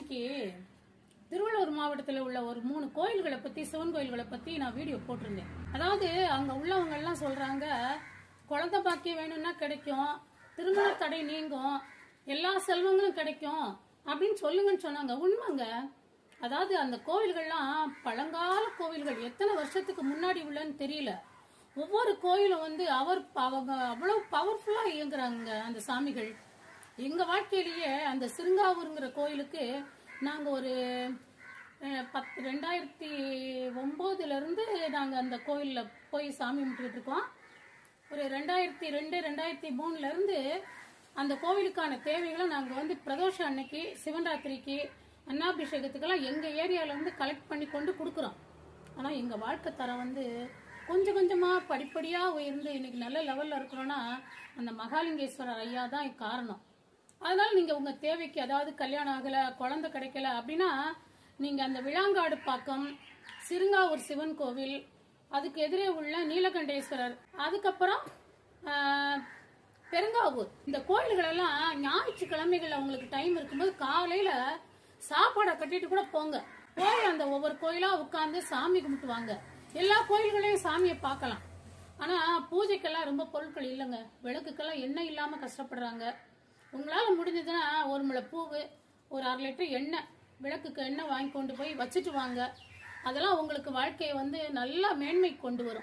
அன்னைக்கு திருவள்ளூர் மாவட்டத்தில் உள்ள ஒரு 3 கோயில்களை பத்தி, சிவன் கோயில்களை பத்தி நான் வீடியோ போட்டிருந்தேன். அதாவது அங்க உள்ளவங்க எல்லாம் சொல்றாங்க, குழந்தை பாக்கியம் வேணும்னா கிடைக்கும், திருமண தடை நீங்கும், எல்லா செல்வங்களும் கிடைக்கும் அப்படின்னு சொல்லுங்கன்னு சொன்னாங்க. உண்மைங்க. அதாவது அந்த கோவில்கள்லாம் பழங்கால கோவில்கள், எத்தனை வருஷத்துக்கு முன்னாடி உள்ளன்னு தெரியல. ஒவ்வொரு கோயிலும் அவங்க அவ்வளவு பவர்ஃபுல்லா இயங்குறாங்க அந்த சாமிகள். எங்க வாழ்க்கையிலேயே அந்த சிறுங்காவூருங்கிற கோயிலுக்கு நாங்க ஒரு 2009 இருந்து நாங்க அந்த கோயில்ல போய் சாமி கும்பிட்டுக்கிட்டு இருக்கோம். ஒரு 2002 2003 இருந்து அந்த கோவிலுக்கான தேவைகளை நாங்க பிரதோஷம் அன்னைக்கு, சிவராத்திரிக்கு, அன்னாபிஷேகத்துக்கெல்லாம் எங்க ஏரியால இருந்து கலெக்ட் பண்ணி கொண்டு கொடுக்குறோம். ஆனா எங்க வாழ்க்கை தரம் கொஞ்சம் கொஞ்சமா படிப்படியா உயர்ந்து இன்னைக்கு நல்ல லெவல்ல இருக்கிறோம்னா அந்த மகாலிங்கேஸ்வரர் ஐயா தான் காரணம். அதனால நீங்க உங்க தேவைக்கு, அதாவது கல்யாணம் ஆகல, குழந்தை கிடைக்கல அப்படின்னா நீங்க அந்த விளாங்காடு பாக்கம் சிறுங்காவூர் சிவன் கோவில், அதுக்கு எதிரே உள்ள நீலகண்டேஸ்வரர், அதுக்கப்புறம் பெருங்காவூர், இந்த கோயில்கள் எல்லாம் ஞாயிற்றுக்கிழமைகள்ல உங்களுக்கு டைம் இருக்கும்போது காலையில சாப்பாடை கட்டிட்டு கூட போங்க. போய் அந்த ஒவ்வொரு கோயிலா உட்கார்ந்து சாமி கும்பிட்டுவாங்க. எல்லா கோயில்களையும் சாமியை பார்க்கலாம். ஆனா பூஜைக்கெல்லாம் ரொம்ப பொருட்கள் இல்லைங்க. விளக்குக்கெல்லாம் எண்ணெய் இல்லாம கஷ்டப்படுறாங்க. உங்களால முடிஞ்சதுன்னா ஒரு முளை பூவு, ஒரு 1/2 லிட்டர் எண்ணெய், விளக்குக்கு எண்ணெய் வாங்கி கொண்டு போய் வச்சுட்டு வாங்க. அதெல்லாம் உங்களுக்கு வாழ்க்கையை நல்லா மேன்மை கொண்டு வரும்.